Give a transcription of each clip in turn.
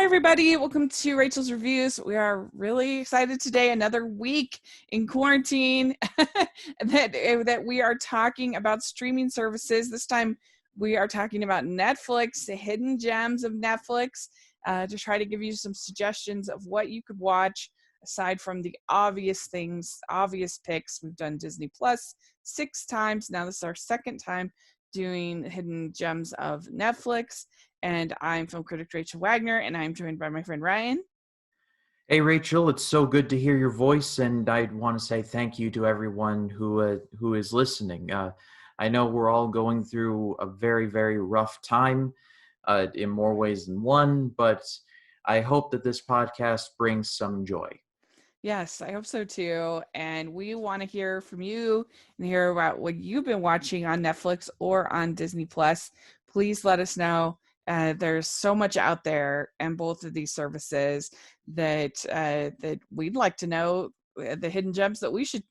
everybody. Welcome to Rachel's Reviews. We are really excited today. Another week in quarantine that we are talking about streaming services. This time we are talking about Netflix, the hidden gems of Netflix, to try to give you some suggestions of what you could watch aside from the obvious things, obvious picks. We've done Disney Plus 6 times. Now this is our second time doing hidden gems of Netflix. And I'm film critic Rachel Wagner, and I'm joined by my friend Ryan. Hey, Rachel, it's so good to hear your voice, and I want to say thank you to everyone who is listening. I know we're all going through a very, very rough time in more ways than one, but I hope that this podcast brings some joy. Yes, I hope so too. And we want to hear from you and hear about what you've been watching on Netflix or on Disney Plus. Please let us know. There's so much out there in both of these services that we'd like to know the hidden gems that we should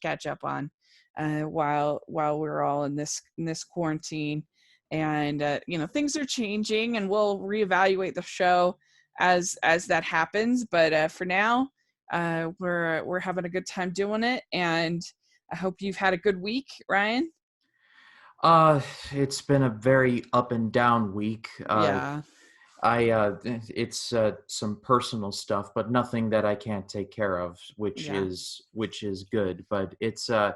catch up on while we're all in this quarantine. And things are changing, and we'll reevaluate the show as that happens. But for now, we're having a good time doing it, and I hope you've had a good week, Ryan. It's been a very up and down week. Yeah. It's some personal stuff, but nothing that I can't take care of, which Yeah. is good. But it's all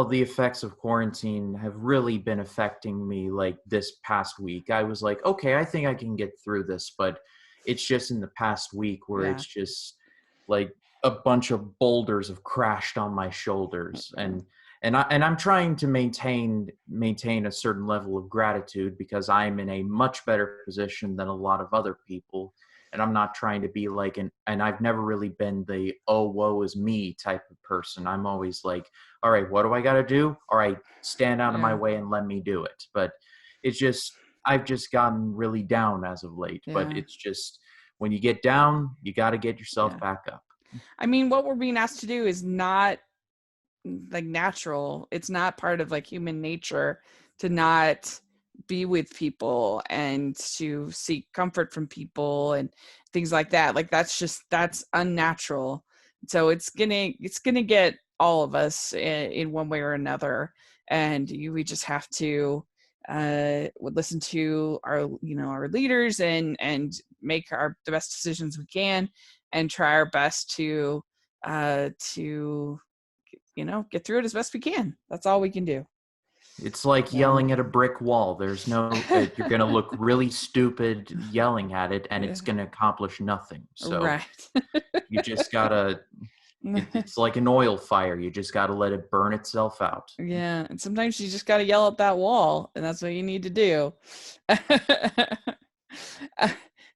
the effects of quarantine have really been affecting me. Like this past week, I was like, okay, I think I can get through this, but it's just in the past week where Yeah. it's just like a bunch of boulders have crashed on my shoulders, and I'm trying to maintain a certain level of gratitude because I'm in a much better position than a lot of other people, and I'm not trying to be like and I've never really been the oh woe is me type of person. I'm always like, all right, what do I got to do? All right, stand out of my way and let me do it. But it's just I've just gotten really down as of late. Yeah. But it's just when you get down, you got to get yourself back up. I mean, what we're being asked to do is not like natural. It's not part of like human nature to not be with people and to seek comfort from people and things like that. Like that's unnatural. So it's gonna get all of us in one way or another, and we just have to listen to our leaders and make the best decisions we can and try our best to get through it as best we can. That's all we can do. It's like yelling at a brick wall. There's no, you're going to look really stupid yelling at it, and it's going to accomplish nothing. So right. You just got to, it's like an oil fire. You just got to let it burn itself out. Yeah. And sometimes you just got to yell at that wall, and that's what you need to do.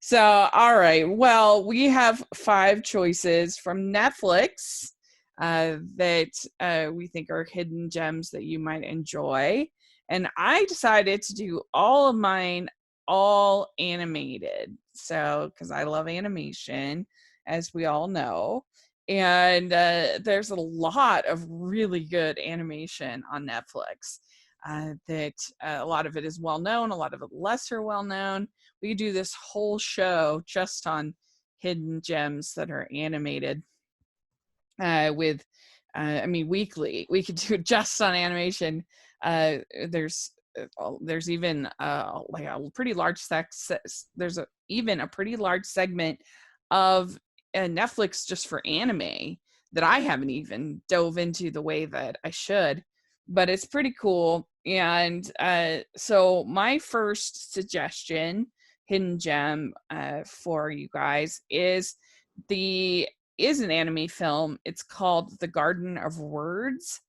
So, all right. Well, we have 5 choices from Netflix that we think are hidden gems that you might enjoy. And I decided to do all of mine all animated. So, because I love animation, as we all know. And there's a lot of really good animation on Netflix. That a lot of it is well known, a lot of it lesser well known. We do this whole show just on hidden gems that are animated weekly. We could do it just on animation. There's even like a pretty large even a pretty large segment of Netflix just for anime that I haven't even dove into the way that I should, but it's pretty cool. And so my first suggestion, hidden gem for you guys, is an anime film. It's called The Garden of Words.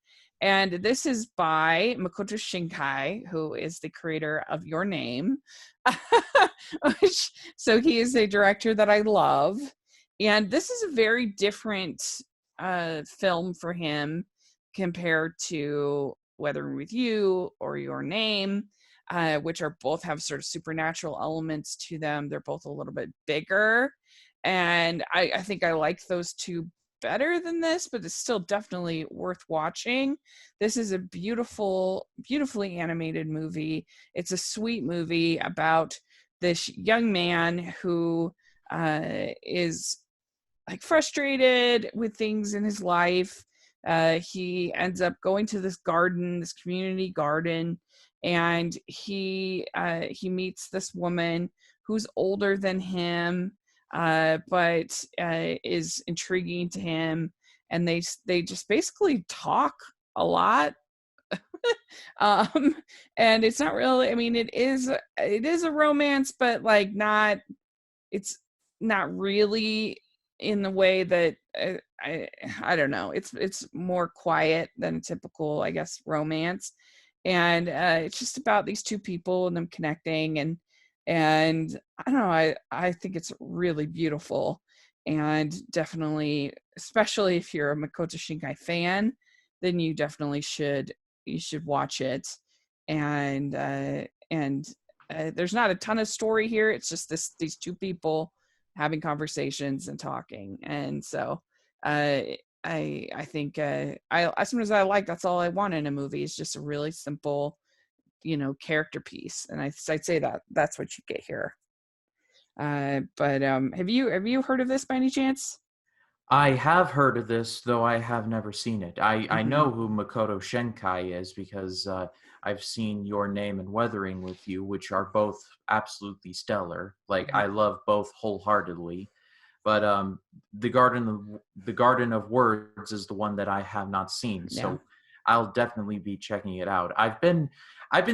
And this is by Makoto Shinkai, who is the creator of Your Name. So he is a director that I love. And this is a very different film for him compared to Weathering with You or Your Name, which are both have sort of supernatural elements to them. They're both a little bit bigger. And I think I like those two better than this, but it's still definitely worth watching. This is a beautifully animated movie. It's a sweet movie about this young man who is like frustrated with things in his life. He ends up going to this garden, this community garden, and he meets this woman who's older than him, but is intriguing to him, and they just basically talk a lot. um and it's not really, I mean, it is a romance, but like not, it's not really in the way that I don't know, it's more quiet than a typical, I guess, romance. And it's just about these two people and them connecting, and I don't know, I think it's really beautiful. And definitely, especially if you're a Makoto Shinkai fan, then you should watch it. And there's not a ton of story here. It's just these two people having conversations and talking. And so I think as soon as I like, that's all I want in a movie, is just a really simple, character piece. And I'd say that's what you get here. But have you heard of this by any chance? I have heard of this, though I have never seen it. I Mm-hmm. know who Makoto Shinkai is because I've seen Your Name and Weathering with You, which are both absolutely stellar. Like, Yeah. I love both wholeheartedly. But the Garden of Words is the one that I have not seen, Yeah. so I'll definitely be checking it out. I've been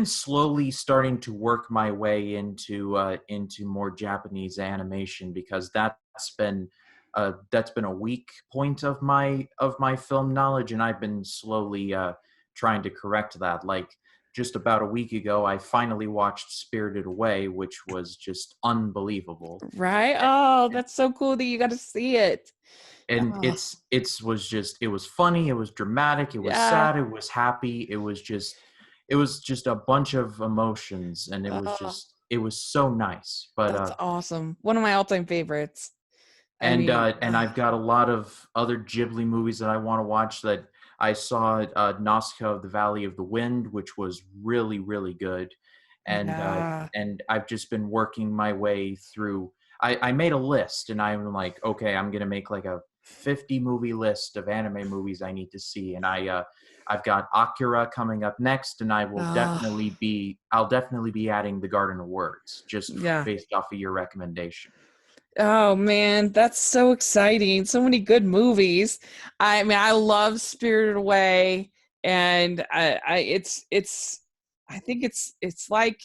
slowly starting to work my way into more Japanese animation, because that's been a weak point of my film knowledge, and I've been slowly trying to correct that. Like, just about a week ago, I finally watched Spirited Away, which was just unbelievable. Right. Oh, that's so cool that you got to see it. And Oh, it was funny, it was dramatic, it was yeah. sad, it was happy, it was just a bunch of emotions, and Oh, it was so nice. But that's awesome. One of my all-time favorites. I and mean, uh and I've got a lot of other Ghibli movies that I want to watch. That I saw Nausicaa of the Valley of the Wind, which was really, really good. and uh yeah. and I've just been working my way through. I made a list, and I'm like, okay, I'm gonna make like a 50 movie list of anime movies I need to see. And I've got Akira coming up next, and Oh, I'll definitely be adding The Garden of Words, just yeah. based off of your recommendation. Oh man, that's so exciting. So many good movies. I mean, I love Spirited Away, and I think it's like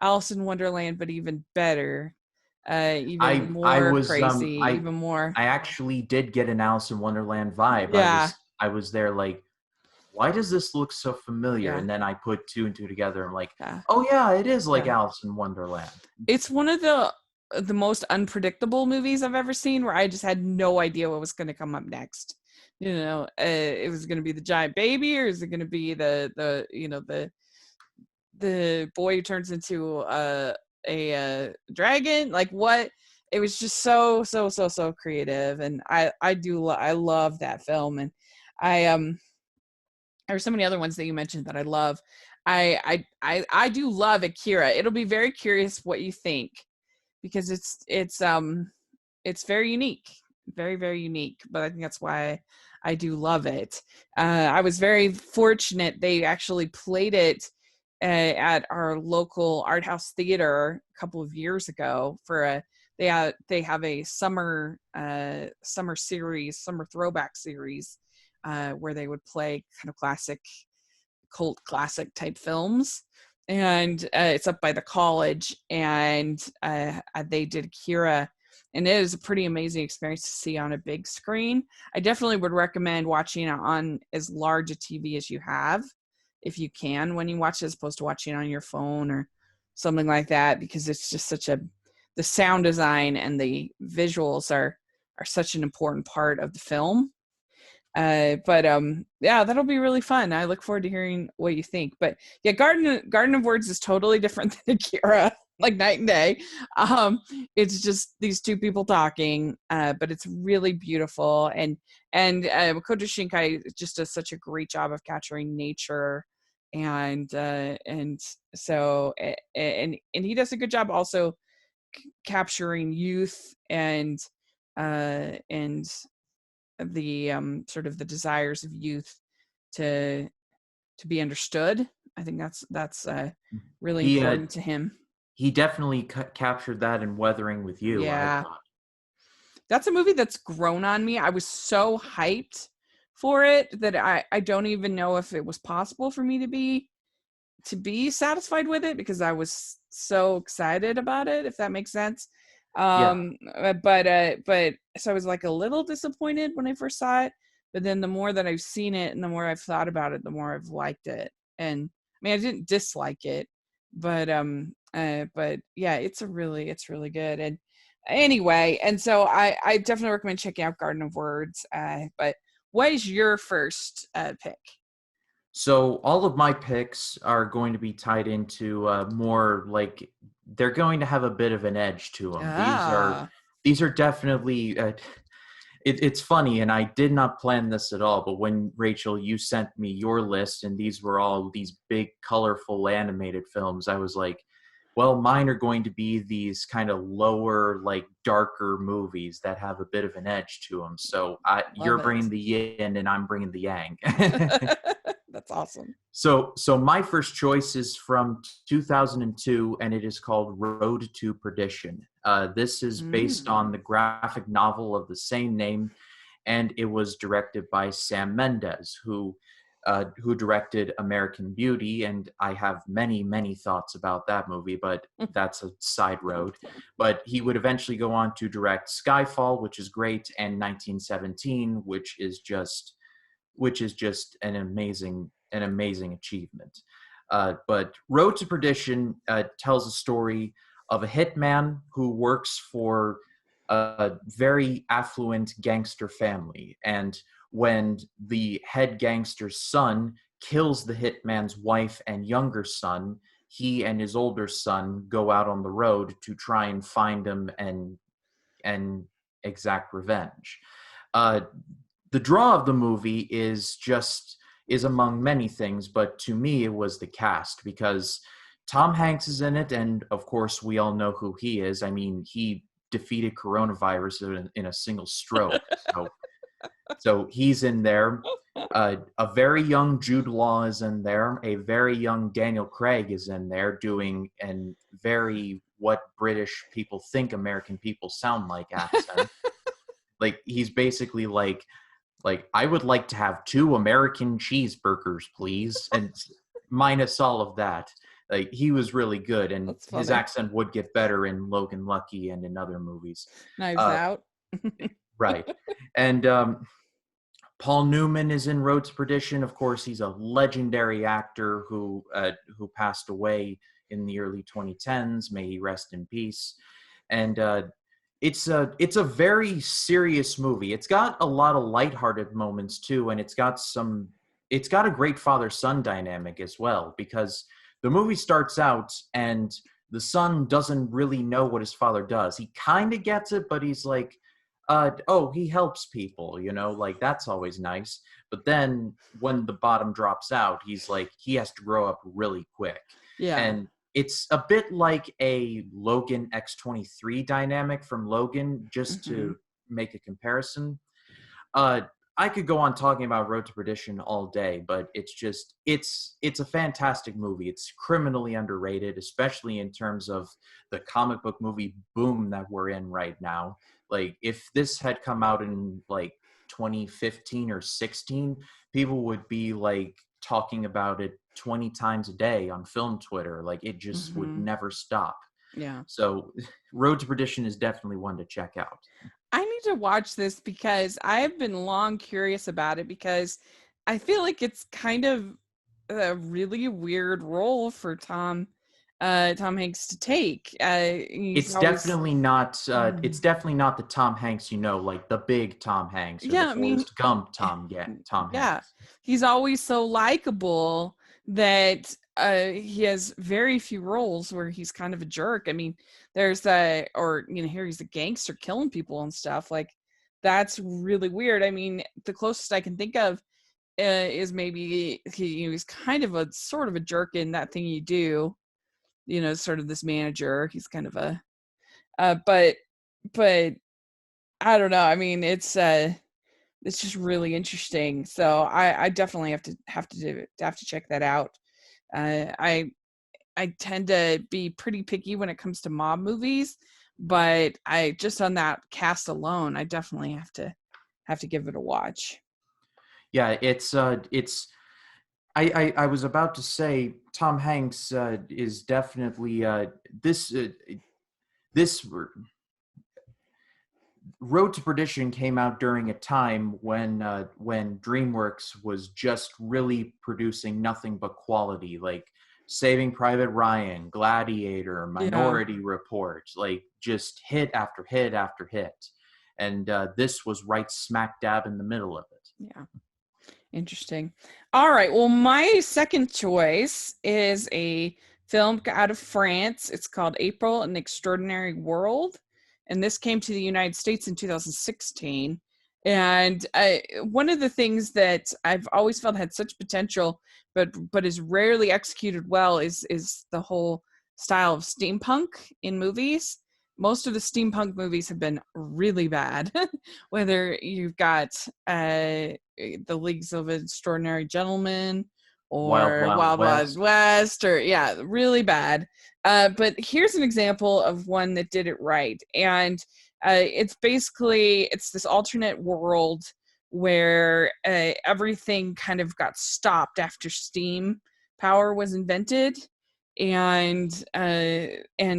Alice in Wonderland, but even better, even I more was crazy, even more. I actually did get an Alice in Wonderland vibe. I Yeah, was I was there like, why does this look so familiar? yeah, And then I put two and two together. I'm like, yeah, oh yeah, it is like yeah. Alice in Wonderland. It's one of the most unpredictable movies I've ever seen, where I just had no idea what was going to come up next. It was going to be the giant baby, or is it going to be the boy who turns into a dragon? Like what? It was just so creative, and I love that film. And I there's so many other ones that you mentioned that I love. I do love Akira. It'll be very curious what you think, because it's very unique, very, very unique. But I think that's why I do love it. I was very fortunate. They actually played it at our local art house theater a couple of years ago for a they have a summer series, summer throwback series, where they would play kind of cult classic type films. And it's up by the college, and they did Akira, and it is a pretty amazing experience to see on a big screen. I definitely would recommend watching it on as large a TV as you have, if you can, when you watch it, as opposed to watching it on your phone or something like that, because it's just the sound design and the visuals are such an important part of the film. But yeah, that'll be really fun. I look forward to hearing what you think. But yeah, Garden of Words is totally different than Akira, like night and day. It's just these two people talking, but it's really beautiful. And Makoto Shinkai just does such a great job of capturing nature, and so and he does a good job also capturing youth and the sort of the desires of youth to be understood. I think that's really He important to him. he definitely captured that in Weathering with You, I Yeah. thought. That's a movie that's grown on me. I was so hyped for it that I don't even know if it was possible for me to be satisfied with it, because I was so excited about it, if that makes sense. Yeah. But so I was like a little disappointed when I first saw it, but then the more that I've seen it and the more I've thought about it, the more I've liked it. And I mean, I didn't dislike it, but yeah, it's really good. And anyway, and so I definitely recommend checking out Garden of Words. But what is your first pick? So all of my picks are going to be tied into more like they're going to have a bit of an edge to them. Ah, These are definitely. It's funny, and I did not plan this at all. But when Rachel, you sent me your list, and these were all these big, colorful animated films, I was like, well, mine are going to be these kind of lower, like darker movies that have a bit of an edge to them. So love you're it. bringing the yin, and I'm bringing the yang. That's awesome. So my first choice is from 2002, and it is called Road to Perdition. This is based on Mm. the graphic novel of the same name, and it was directed by Sam Mendes, who directed American Beauty, and I have many thoughts about that movie, but that's a side road. But he would eventually go on to direct Skyfall, which is great, and 1917, which is just an amazing achievement. But Road to Perdition tells a story of a hitman who works for a very affluent gangster family, and when the head gangster's son kills the hitman's wife and younger son, he and his older son go out on the road to try and find him and exact revenge. Uh, the draw of the movie is among many things, but to me it was the cast, because Tom Hanks is in it, and of course we all know who he is. I mean, he defeated coronavirus in a single stroke. So he's in there. A very young Jude Law is in there. A very young Daniel Craig is in there doing an very what British people think American people sound like accent. Like he's basically like I would like to have 2 American cheeseburgers, please, and minus all of that. Like he was really good, and That's his funny. accent would get better in Logan Lucky and in other movies. Knives Uh, Out. right, and Paul Newman is in Road to Perdition. Of course, he's a legendary actor who passed away in the early 2010s. May he rest in peace. And it's a very serious movie. It's got a lot of lighthearted moments too, and it's got a great father-son dynamic as well, because the movie starts out and the son doesn't really know what his father does. He kind of gets it, but he's like, oh, he helps people, like that's always nice. But then when the bottom drops out, he's like, he has to grow up really quick. Yeah. And it's a bit like a Logan X-23 dynamic from Logan, just Hmm. to make a comparison. Uh, I could go on talking about Road to Perdition all day, but it's a fantastic movie. It's criminally underrated, especially in terms of the comic book movie boom that we're in right now. Like if this had come out in like 2015 or 16, people would be like talking about it 20 times a day on film Twitter. Like it just would Hmm. never stop. Yeah. So Road to Perdition is definitely one to check out. I need to watch this because I've been long curious about it, because I feel like it's kind of a really weird role for Tom Hanks to take. He's It's always definitely not. It's Mm. definitely not the Tom Hanks, like the big Tom Hanks or the Yeah, I mean, Forrest Gump Tom yeah, Hanks. he's always so likable that he has very few roles where he's kind of a jerk. I mean, there's or here he's a gangster killing people and stuff. Like that's really weird. I mean, the closest I can think of is maybe he's kind of a sort of a jerk in That Thing You Do. Sort of this manager. He's kind of a But but I don't know. I mean, it's just really interesting. So I definitely have to check that out. I tend to be pretty picky when it comes to mob movies, but I just on that cast alone, I definitely have to give it a watch. Yeah, it's I was about to say Tom Hanks is definitely this this Road to Perdition came out during a time when DreamWorks was just really producing nothing but quality, like Saving Private Ryan, Gladiator, Yeah, Minority Report, like just hit after hit after hit, and this was right smack dab in the middle of it. yeah. Interesting. All right. Well, my second choice is a film out of France. It's called April: An Extraordinary World, and this came to the United States in 2016. And one of the things that I've always felt had such potential, but is rarely executed well, is the whole style of steampunk in movies. Most of the steampunk movies have been really bad. Whether you've got the Leagues of Extraordinary Gentlemen Wild or Wild Wild Wild West. West, or yeah, really bad. But here's an example of one that did it right, and it's this alternate world where everything kind of got stopped after steam power was invented, and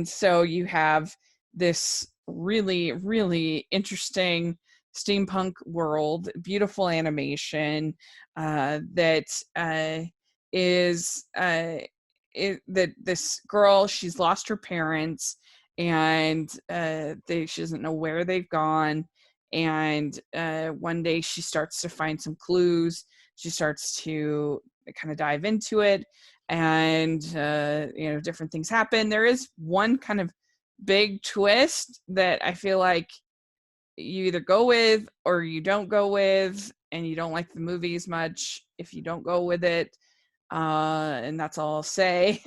so you have this really interesting steampunk world, beautiful animation that is that this girl, she's lost her parents, and she doesn't know where they've gone. And one day she starts to find some clues. She starts to kind of dive into it, and different things happen. There is one kind of big twist that I feel like you either go with or you don't go with, and you don't like the movie as much if you don't go with it. And that's all I'll say.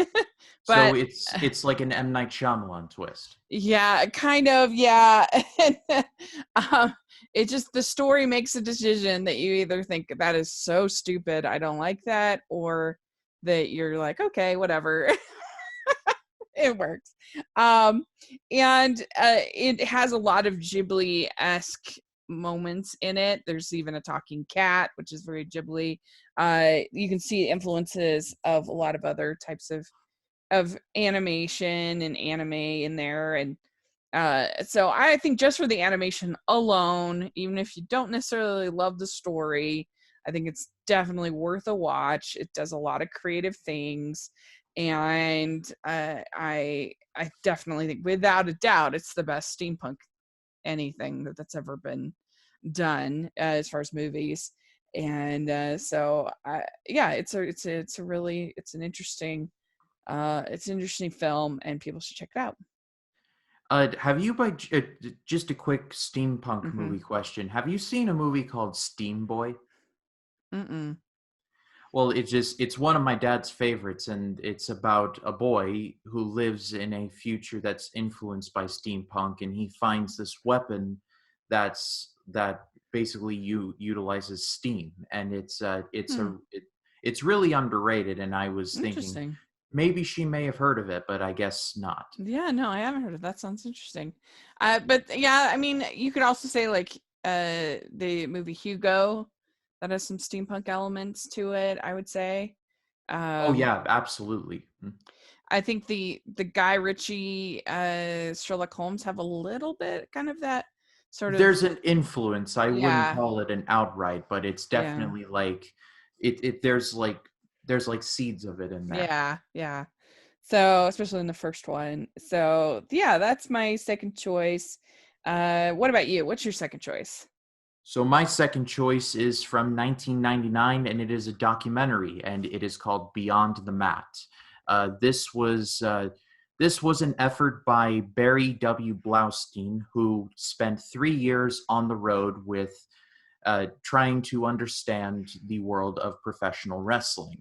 So But it's like an M. Night Shyamalan twist. yeah, kind of, yeah. um, it just, the story makes a decision that you either think that is so stupid, I don't like that, or that you're like, okay, whatever. It works. Um, and it has a lot of Ghibli-esque moments in it. There's even a talking cat, which is very Ghibli. You can see influences of a lot of other types of animation and anime in there. And so I think just for the animation alone, even if you don't necessarily love the story, I think it's definitely worth a watch. It does a lot of creative things, and I definitely think, without a doubt, it's the best steampunk anything that's ever been done as far as movies. And so yeah, it's an interesting film, and people should check it out. Have you just a quick steampunk Mm-hmm. movie question? Have you seen a movie called Steam Boy? Mm-mm. Well, it's one of my dad's favorites, and it's about a boy who lives in a future that's influenced by steampunk, and he finds this weapon that basically utilizes steam, and Hmm. it's really underrated. And I was thinking Interesting. maybe she may have heard of it, but I guess not. Yeah, no, I haven't heard of that. Sounds interesting. But yeah, I mean, you could also say like the movie Hugo, that has some steampunk elements to it, I would say. Oh Um, yeah, absolutely. I think the Guy Ritchie Sherlock Holmes have a little bit kind of that sort of, There's an influence. I wouldn't yeah, call it an outright, but it's yeah, definitely like there's like seeds of it in there. yeah, yeah. So especially in the first one. So yeah, that's my second choice. What about you? What's your second choice? So my second choice is from 1999, and it is a documentary, and it is called Beyond the Mat. Uh, this was uh, this was an effort by Barry W. Blaustein, who spent 3 years on the road with trying to understand the world of professional wrestling.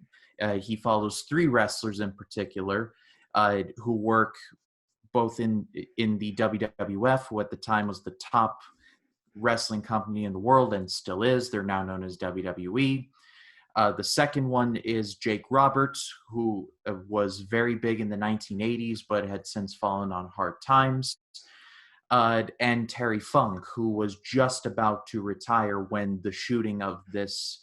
He follows three wrestlers in particular who work both in the WWF, who at the time was the top wrestling company in the world and still is. They're now known as WWE. The second one is Jake Roberts, who was very big in the 1980s, but had since fallen on hard times. And Terry Funk, who was just about to retire when the shooting of this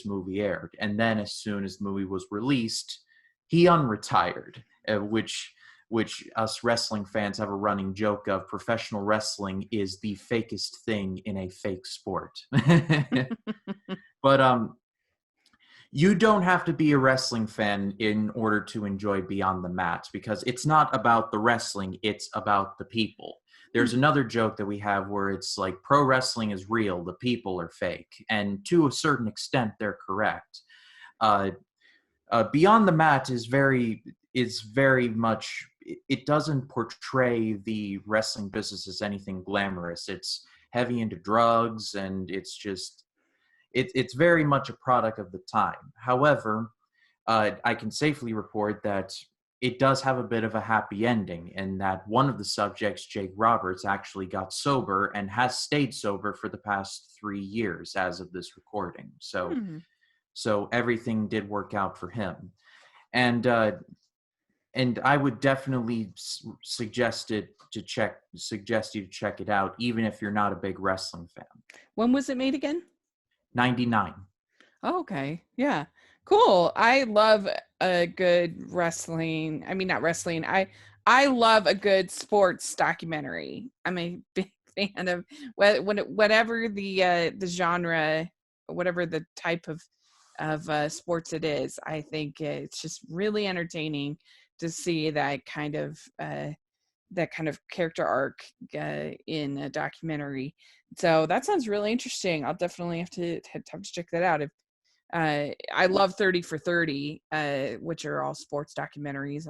movie aired. And then as soon as the movie was released, he unretired, which us wrestling fans have a running joke of. Professional wrestling is the fakest thing in a fake sport. But you don't have to be a wrestling fan in order to enjoy Beyond the Mat, because it's not about the wrestling, it's about the people. There's another joke that we have where it's like, pro wrestling is real, the people are fake. And to a certain extent, they're correct. Beyond the Mat is very much, it doesn't portray the wrestling business as anything glamorous. It's heavy into drugs, and it's very much a product of the time. However, I can safely report that it does have a bit of a happy ending, in that one of the subjects, Jake Roberts, actually got sober and has stayed sober for the past 3 years as of this recording. So everything did work out for him. And I would definitely suggest you to check it out, even if you're not a big wrestling fan. When was it made again? 99. Oh, okay. Yeah. Cool. I love a good wrestling. I mean, not wrestling. I love a good sports documentary. I'm a big fan of whatever the genre, whatever the type of sports it is. I think it's just really entertaining to see that kind of character arc in a documentary. So that sounds really interesting. I'll definitely have to check that out. If I love 30 for 30, which are all sports documentaries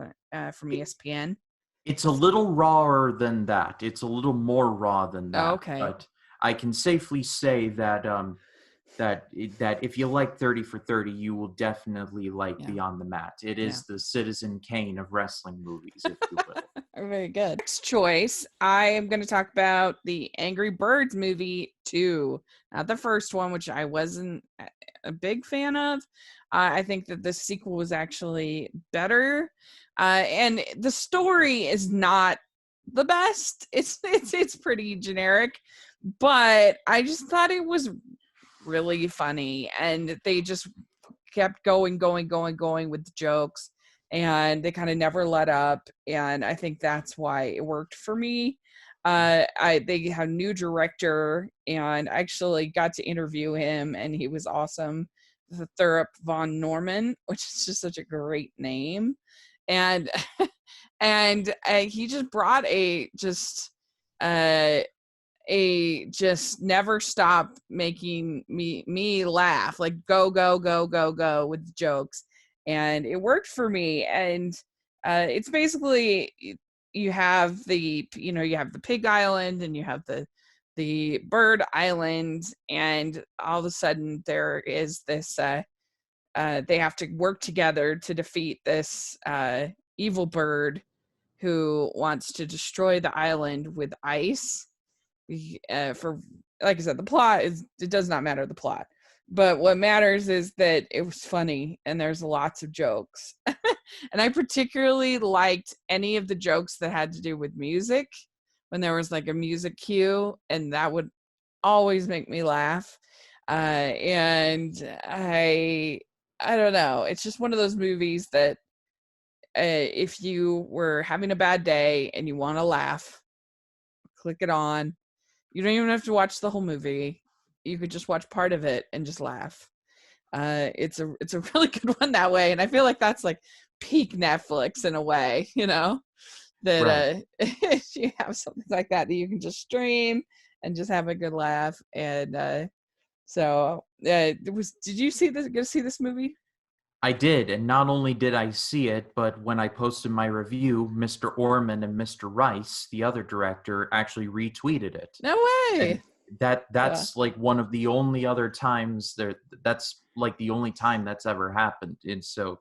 from ESPN. It's a little rawer than that. It's a little more raw than that. Oh, okay. But I can safely say that that if you like 30 for 30, you will definitely like Beyond the Mat. It is the Citizen Kane of wrestling movies, if you will. Very good. Next choice, I am going to talk about the Angry Birds movie 2. Not the first one, which I wasn't a big fan of. I think that the sequel was actually better. And the story is not the best. It's pretty generic, but I just thought it was really funny, and they just kept going with the jokes, and they kind of never let up, and I think that's why it worked for me. They have a new director, and I actually got to interview him, and he was awesome. Thurup von Norman, which is just such a great name, and and he just brought a just never stop making me laugh, like go with the jokes, and it worked for me. And it's basically, you have the Pig Island, and you have the Bird Island, and all of a sudden there is this they have to work together to defeat this evil bird who wants to destroy the island with ice. For, like I said, the plot it does not matter, the plot, but what matters is that it was funny, and there's lots of jokes. And I particularly liked any of the jokes that had to do with music, when there was like a music cue, and that would always make me laugh. And I don't know, it's just one of those movies that if you were having a bad day and you want to laugh, click it on. You don't even have to watch the whole movie. You could just watch part of it and just laugh. It's a really good one that way, and I feel like that's like peak Netflix in a way, that right. You have something like that you can just stream and just have a good laugh. And did you see this? Go see this movie? I did, and not only did I see it, but when I posted my review, Mr. Orman and Mr. Rice, the other director, actually retweeted it. No way! And that's like one of the only other times that's like the only time that's ever happened. And so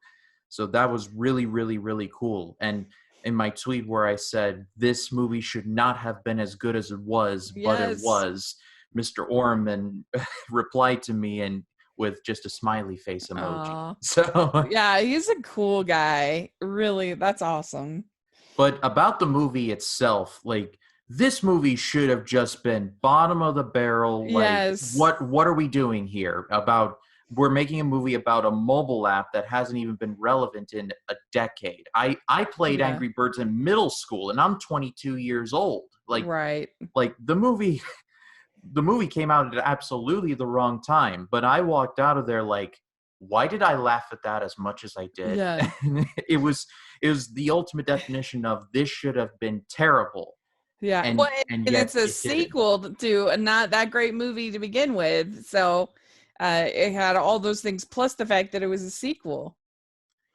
that was really, really, really cool. And in my tweet where I said this movie should not have been as good as it was, but it Yes. was. Mr. Orman replied to me and with just a smiley face emoji. Oh, So, yeah, he's a cool guy. Really, that's awesome. but about the movie itself, like this movie should have just been bottom of the barrel. Like, Yes. what are we doing here? About we're making a movie about a mobile app that hasn't even been relevant in a decade. I played Yeah. Angry Birds in middle school, and I'm 22 years old. Right. Like the movie came out at absolutely the wrong time. But I walked out of there like, why did I laugh at that as much as I did? Yeah. It was the ultimate definition of this should have been terrible, Yeah. and Well, and and yet it's a it didn't. sequel to a not that great movie to begin with. So it had all those things plus the fact that it was a sequel.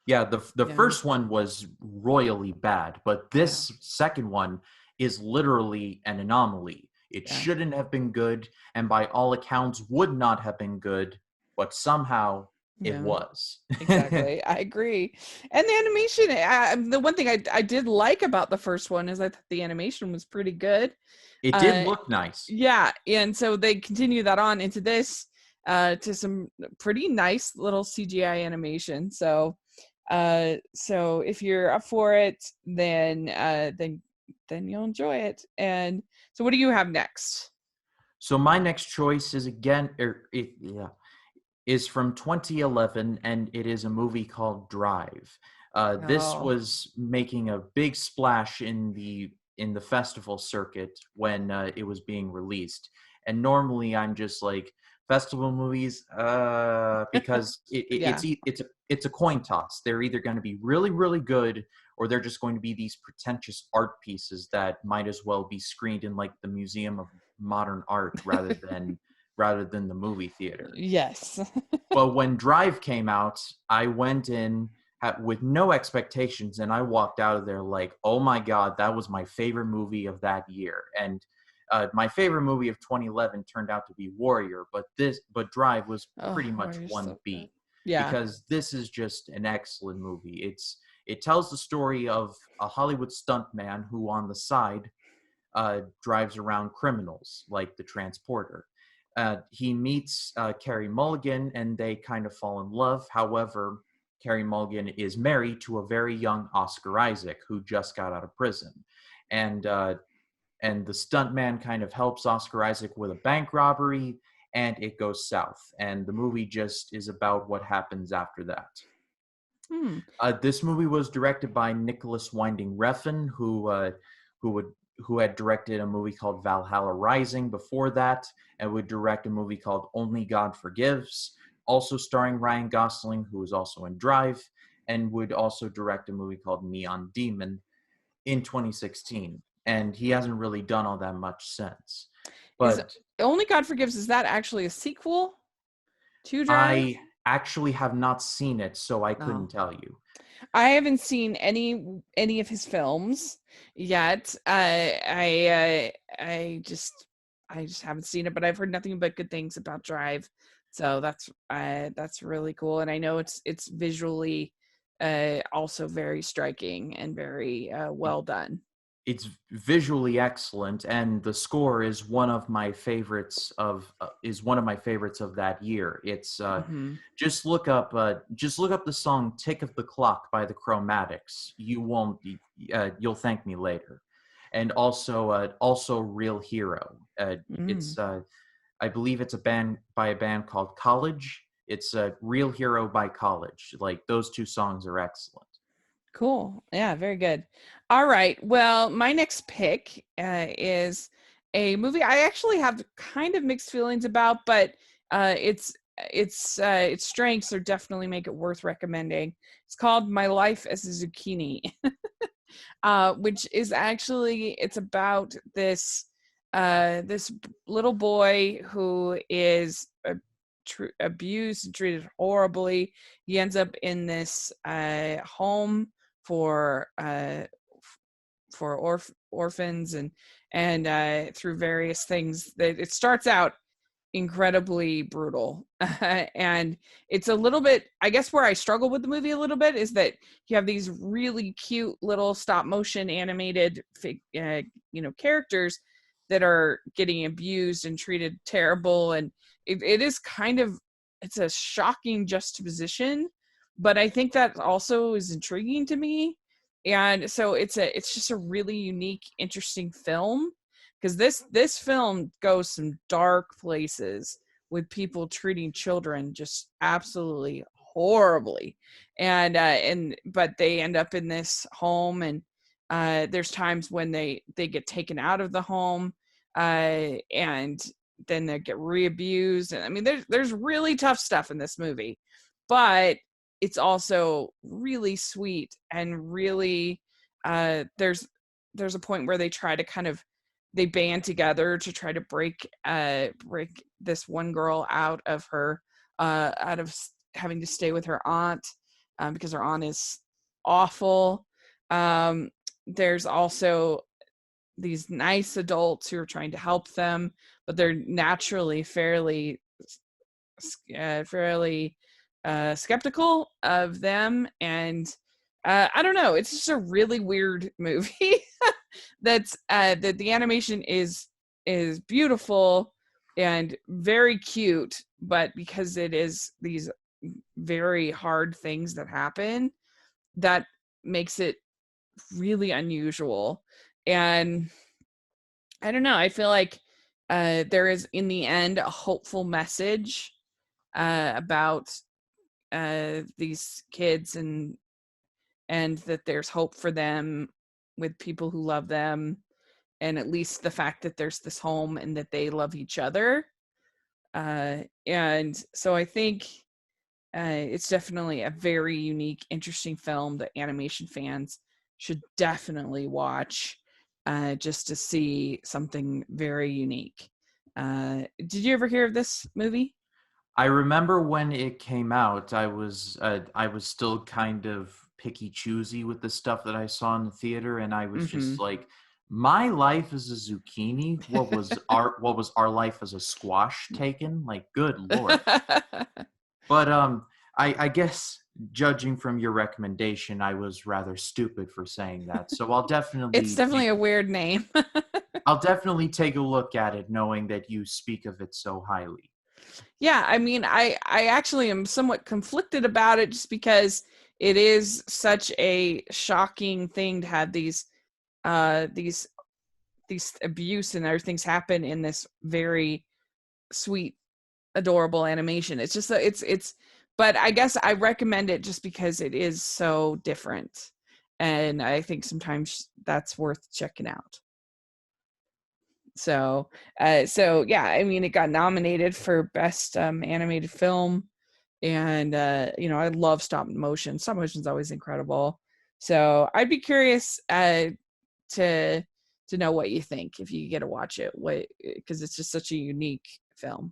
Yeah, the Yeah. first one was royally bad, but this second one is literally an anomaly. It Yeah. shouldn't have been good, and by all accounts would not have been good, but somehow it Yeah. was. Exactly. I agree. And the animation, the one thing I did like about the first one is I thought the animation was pretty good. It did Uh, look nice. yeah. And so they continue that on into this to some pretty nice little CGI animation. So if you're up for it, then you'll enjoy it. And so what do you have next? So my next choice is again, is from 2011, and it is a movie called Drive. This Oh, was making a big splash in the festival circuit when it was being released. And normally, I'm just like festival movies because yeah. it's a coin toss. They're either going to be really really good or they're just going to be these pretentious art pieces that might as well be screened in like the Museum of Modern Art rather than the movie theater. Yes. But when Drive came out, I went in with no expectations, and I walked out of there like, "Oh my god, that was my favorite movie of that year." And my favorite movie of 2011 turned out to be Warrior, but Drive was Oh, pretty much Warrior's one so good. beat Yeah. because this is just an excellent movie. It tells the story of a Hollywood stuntman who, on the side, drives around criminals like the transporter. He meets Carrie Mulligan and they kind of fall in love. However, Carrie Mulligan is married to a very young Oscar Isaac who just got out of prison. And and the stuntman kind of helps Oscar Isaac with a bank robbery, and it goes south. And the movie just is about what happens after that. Hmm. This movie was directed by Nicholas Winding Refn, who would who had directed a movie called Valhalla Rising before that, and would direct a movie called Only God Forgives, also starring Ryan Gosling, who was also in Drive, and would also direct a movie called Neon Demon in 2016. And he hasn't really done all that much since. Is But Only God Forgives, is that actually a sequel to Drive? I actually have not seen it, so I couldn't No. tell you. I haven't seen any of his films yet. I just haven't seen it, but I've heard nothing but good things about Drive. So that's really cool, and I know it's visually also very striking and very well done. It's visually excellent, and the score is one of my favorites of that year. It's Hmm. just look up the song "Tick of the Clock" by the Chromatics. You'll thank me later. And also "Real Hero." Mm. It's I believe it's a band called College. It's "Real Hero" by College. Like those two songs are excellent. Cool. Yeah, very good. All right. Well, my next pick is a movie I actually have kind of mixed feelings about, but uh, it's its strengths are definitely make it worth recommending. It's called My Life as a Zucchini, which is actually it's about this little boy who is abused and treated horribly. He ends up in this home for orphans and through various things that it starts out incredibly brutal. And it's a little bit, I guess where I struggle with the movie a little bit is that you have these really cute little stop motion animated characters that are getting abused and treated terrible. And it is kind of, it's a shocking juxtaposition, but I think that also is intriguing to me. And so it's just a really unique, interesting film, because this film goes some dark places with people treating children just absolutely horribly. And but they end up in this home, and there's times when they get taken out of the home, and then they get re-abused. And I mean, there's really tough stuff in this movie, but it's also really sweet and really there's a point where they try to kind of, they band together to try to break this one girl out of having to stay with her aunt, because her aunt is awful. There's also these nice adults who are trying to help them, but they're naturally fairly skeptical of them. And I don't know, it's just a really weird movie. That's that the animation is beautiful and very cute, but because it is these very hard things that happen, that makes it really unusual. And I don't know, I feel like there is in the end a hopeful message about these kids, and that there's hope for them with people who love them, and at least the fact that there's this home and that they love each other. And so I think it's definitely a very unique, interesting film that animation fans should definitely watch, just to see something very unique. Did you ever hear of this movie? I remember when it came out, I was still kind of picky choosy with the stuff that I saw in the theater, and I was Mm-hmm. just like, my life as a zucchini, what was our life as a squash taken? Like, good lord. But I guess judging from your recommendation, I was rather stupid for saying that. So It's definitely a weird name. I'll definitely take a look at it, knowing that you speak of it so highly. Yeah, I mean, I actually am somewhat conflicted about it, just because it is such a shocking thing to have these abuse and other things happen in this very sweet, adorable animation. It's just it's but I guess I recommend it just because it is so different, and I think sometimes that's worth checking out. So yeah, I mean, it got nominated for best animated film. And I love stop motion. Stop motion is always incredible. So I'd be curious to know what you think if you get to watch it, because it's just such a unique film.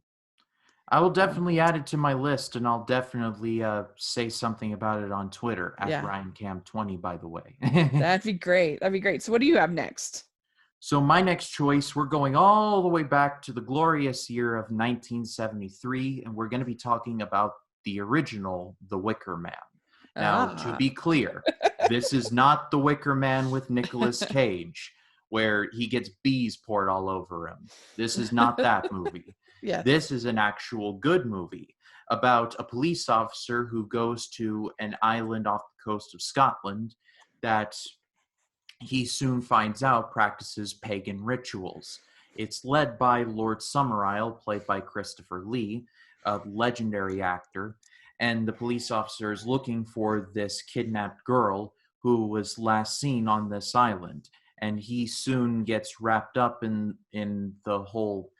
I will definitely add it to my list, and I'll definitely say something about it on Twitter at Yeah, RyanCam20, by the way. that'd be great. That'd be great. So what do you have next? So my next choice, we're going all the way back to the glorious year of 1973, and we're going to be talking about the original The Wicker Man. Now, to Ah, be clear, this is not The Wicker Man with Nicolas Cage, where he gets bees poured all over him. This is not that movie. yes. This is an actual good movie about a police officer who goes to an island off the coast of Scotland that he soon finds out practices pagan rituals. It's led by Lord Summerisle, played by Christopher Lee, a legendary actor, and the police officer is looking for this kidnapped girl who was last seen on this island. And he soon gets wrapped up in the whole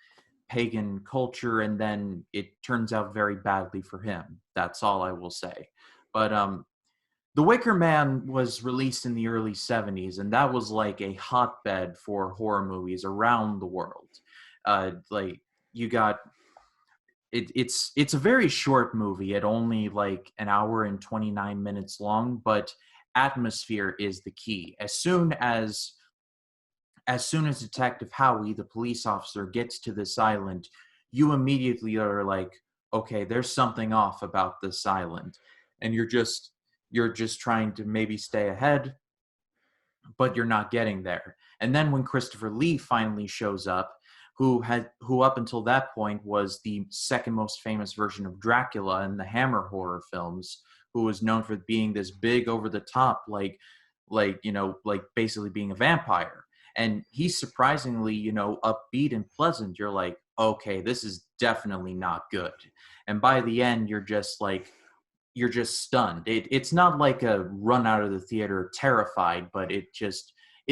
pagan culture, and then it turns out very badly for him. That's all I will say. But The Wicker Man was released in the early 70s, and that was like a hotbed for horror movies around the world. Like you got it's a very short movie, at only like an hour and 29 minutes long, but atmosphere is the key. As soon as Detective Howie, the police officer, gets to this island, you immediately are like, okay, there's something off about this island, and you're just trying to maybe stay ahead, but you're not getting there. And then when Christopher Lee finally shows up, who up until that point was the second most famous version of Dracula in the Hammer horror films, who was known for being this big over the top, like basically being a vampire. And he's surprisingly, upbeat and pleasant. You're like, okay, this is definitely not good. And by the end, you're just stunned. It's not like a run out of the theater terrified, but it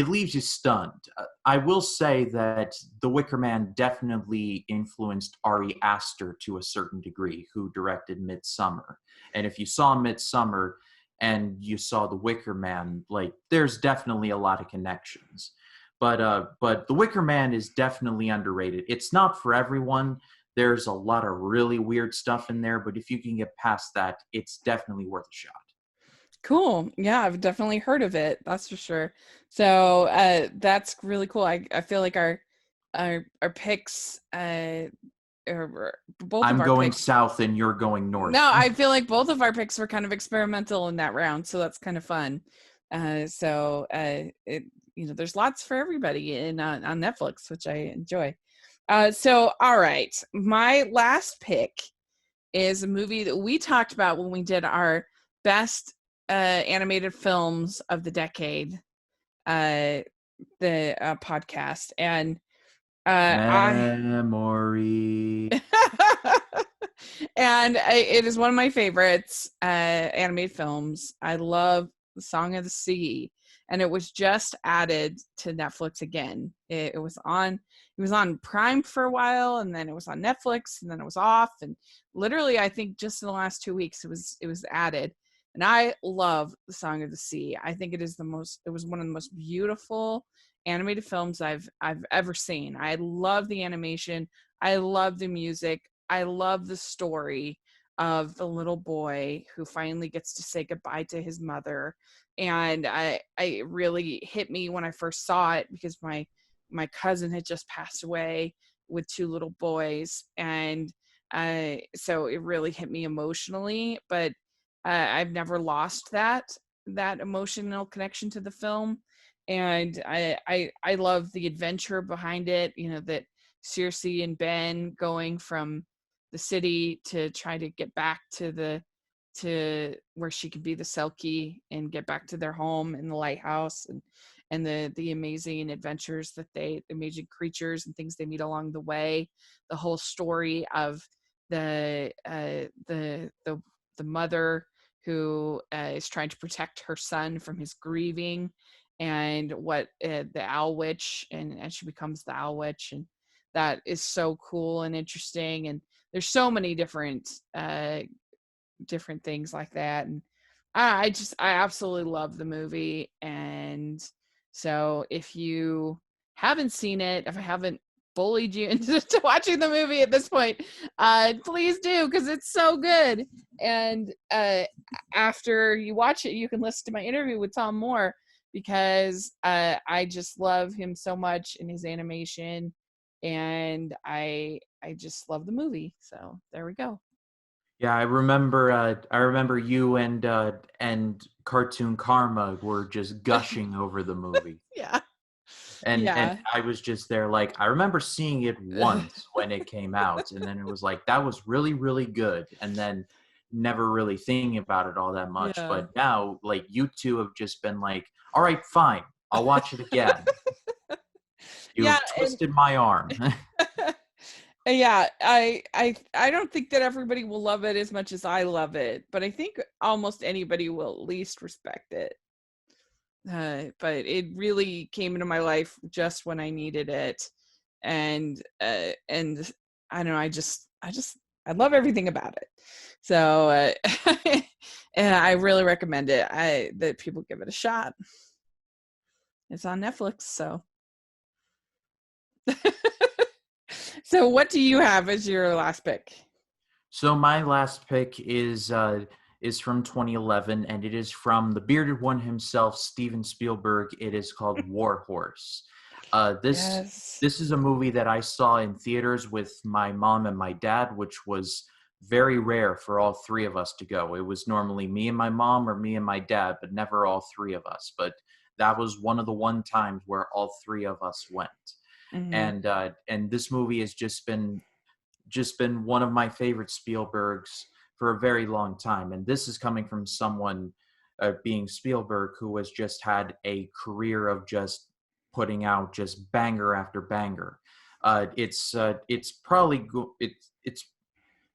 leaves you stunned. I will say that The Wicker Man definitely influenced Ari Aster to a certain degree, who directed Midsummer. And if you saw Midsummer and you saw The Wicker Man, like, there's definitely a lot of connections. But The Wicker Man is definitely underrated. It's not for everyone. There's a lot of really weird stuff in there, but if you can get past that, it's definitely worth a shot. Cool. Yeah, I've definitely heard of it. That's for sure. So that's really cool. I feel like our picks or both of I'm our going picks. south and you're going north. No, I feel like both of our picks were kind of experimental in that round, so that's kind of fun. There's lots for everybody on Netflix, which I enjoy. So all right, my last pick is a movie that we talked about when we did our best animated films of the decade, the podcast, and Memory. it is one of my favorites animated films. I love The Song of the Sea, and it was just added to Netflix again. It was on Prime for a while, and then it was on Netflix, and then it was off, and literally I think just in the last 2 weeks it was added. And I love The Song of the Sea. I think it was one of the most beautiful animated films I've ever seen. I love the animation. I love the music. I love the story of the little boy who finally gets to say goodbye to his mother. And I really hit me when I first saw it, because my cousin had just passed away with 2 little boys. And so it really hit me emotionally, but I've never lost that emotional connection to the film. And I love the adventure behind it, that Circe and Ben going from the city to try to get back to where she could be the Selkie and get back to their home in the lighthouse, and the amazing adventures that the amazing creatures and things they meet along the way. The whole story of the mother who is trying to protect her son from his grieving, and what the Owl Witch, and she becomes the Owl Witch, and that is so cool and interesting. And there's so many different things like that. And I absolutely love the movie. And so if you haven't seen it, if I haven't bullied you into watching the movie at this point, please do, because it's so good. And after you watch it, you can listen to my interview with Tom Moore, because I just love him so much in his animation, and I just love the movie. So there we go. Yeah, I remember you and Cartoon Karma were just gushing over the movie. Yeah. And I was just there, like, I remember seeing it once when it came out, and then it was like, that was really, really good, and then never really thinking about it all that much. Yeah. But now, like, you two have just been like, all right, fine, I'll watch it again. You twisted my arm. Yeah, I don't think that everybody will love it as much as I love it, but I think almost anybody will at least respect it. But it really came into my life just when I needed it, and I don't know, I love everything about it. So and I really recommend it. That people give it a shot. It's on Netflix, so. So what do you have as your last pick? So my last pick is from 2011, and it is from the bearded one himself, Steven Spielberg. It is called War Horse. This Yes. this is a movie that I saw in theaters with my mom and my dad, which was very rare for all three of us to go. It was normally me and my mom or me and my dad, but never all three of us. But that was one of the one times where all three of us went. Hmm. And this movie has just been one of my favorite Spielbergs for a very long time. And this is coming from someone, being Spielberg, who has just had a career of just putting out just banger after banger. It's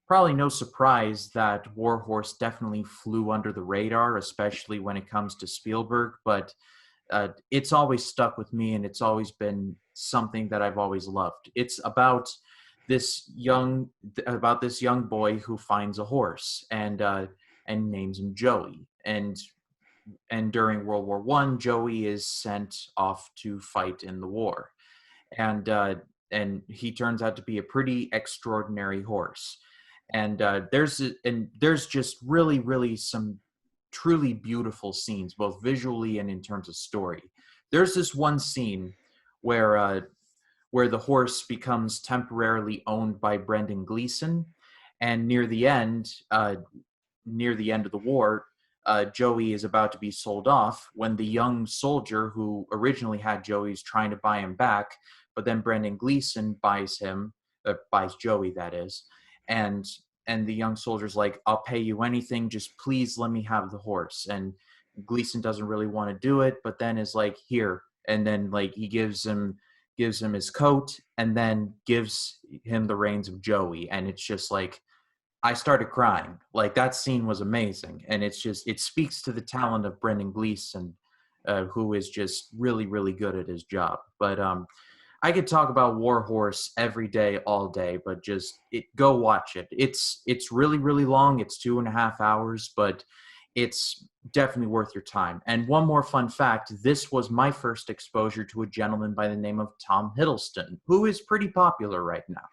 probably no surprise that Warhorse definitely flew under the radar, especially when it comes to Spielberg. But it's always stuck with me, and it's always been something that I've always loved. It's about this young boy who finds a horse and names him Joey. And during World War One, Joey is sent off to fight in the war, and he turns out to be a pretty extraordinary horse. And there's just really some truly beautiful scenes, both visually and in terms of story. There's this one scene where where the horse becomes temporarily owned by Brendan Gleeson, and near the end of the war, Joey is about to be sold off when the young soldier who originally had Joey is trying to buy him back, but then Brendan Gleeson buys Joey, that is, and and the young soldier's like, "I'll pay you anything, just please let me have the horse." And Gleason doesn't really want to do it, but then is like, "Here," and then like he gives him his coat and then gives him the reins of Joey, and it's just like I started crying. Like that scene was amazing, and it speaks to the talent of Brendan Gleeson, who is just really good at his job. But I could talk about Warhorse every day, all day, but go watch it. It's really long. It's 2.5 hours, but it's definitely worth your time. And one more fun fact: this was my first exposure to a gentleman by the name of Tom Hiddleston, who is pretty popular right now.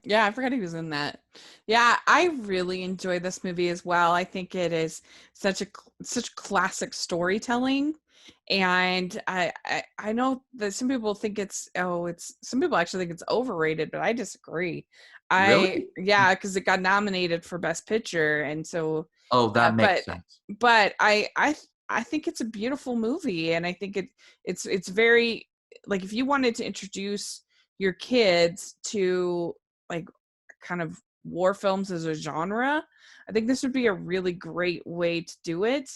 Yeah, I forgot he was in that. Yeah, I really enjoy this movie as well. I think it is such classic storytelling, and I know that some people think it's some people actually think it's overrated, but I disagree. Really? Because it got nominated for Best Picture, and so Oh, uh, that makes but sense. but I think it's a beautiful movie, and I think it's very, like, if you wanted to introduce your kids to, like, kind of war films as a genre, I think this would be a really great way to do it.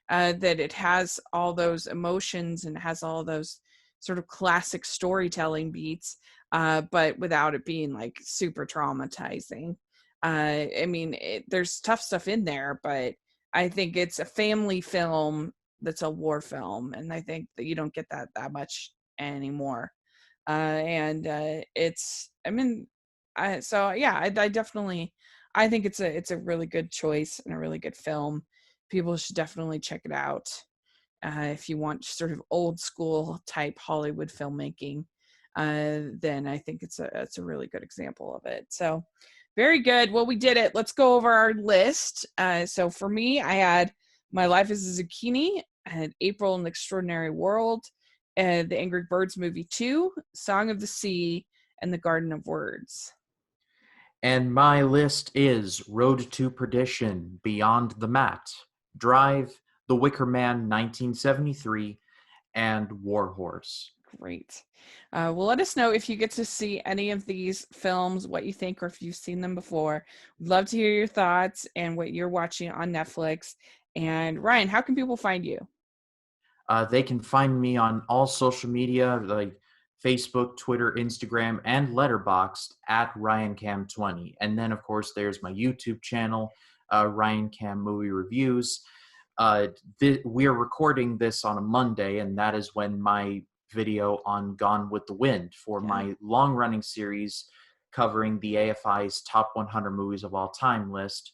That it has all those emotions and has all those sort of classic storytelling beats, but without it being like super traumatizing. I mean, there's tough stuff in there, but I think it's a family film that's a war film, and I think that you don't get that much anymore. And it's, I mean, so yeah, I definitely, I think it's a really good choice and a really good film. People should definitely check it out if you want sort of old school type Hollywood filmmaking. Then I think it's a really good example of it. So very good. Well, we did it. Let's go over our list. So for me, I had My Life as a Zucchini, I had April in the Extraordinary World, The Angry Birds Movie 2, Song of the Sea, and The Garden of Words. And my list is Road to Perdition, Beyond the Mat, Drive, The Wicker Man 1973, and Warhorse. Great. Well, let us know if you get to see any of these films, what you think, or if you've seen them before. We'd love to hear your thoughts and what you're watching on Netflix. And Ryan, how can people find you? They can find me on all social media like Facebook, Twitter, Instagram, and Letterboxd at RyanCam20. And then, of course, there's my YouTube channel, Ryan Cam Movie Reviews. We are recording this on a Monday, and that is when my video on Gone with the Wind for Yeah. my long-running series covering the AFI's top 100 movies of all time list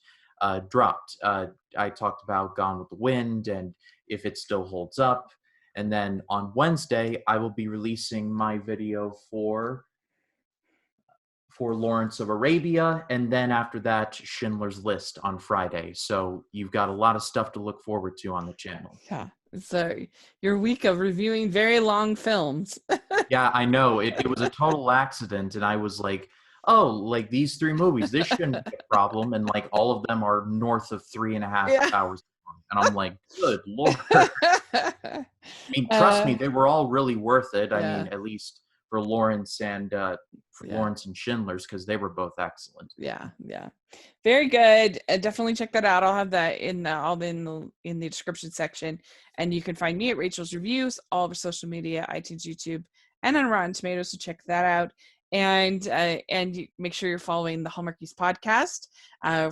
dropped. I talked about Gone with the Wind and if it still holds up. And then on Wednesday, I will be releasing my video for Lawrence of Arabia, and then after that, Schindler's List on Friday. So you've got a lot of stuff to look forward to on the channel. Yeah. It's your week of reviewing very long films. Yeah, I know. It was a total accident, and I was like, oh, like these three movies, this shouldn't be a problem. And like all of them are north of 3.5 Yeah. hours long. And I'm like, good Lord. I mean, trust me, they were all really worth it. I Yeah. mean, at least for Lawrence and Yeah. Schindler's, because they were both excellent. Yeah, yeah, very good. Definitely check that out. I'll have that in the description section, and you can find me at Rachel's Reviews, all of our social media, iTunes, YouTube, and on Rotten Tomatoes. So check that out, and make sure you're following the Hallmarkies podcast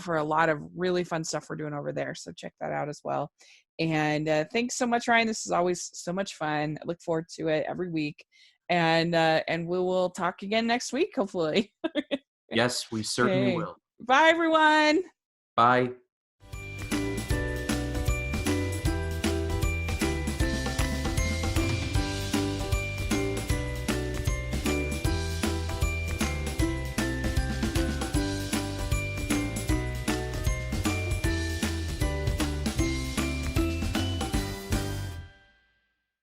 for a lot of really fun stuff we're doing over there. So check that out as well. And thanks so much, Ryan. This is always so much fun. I look forward to it every week, and we will talk again next week, hopefully. Yes, we certainly Okay. will. Bye, everyone. Bye.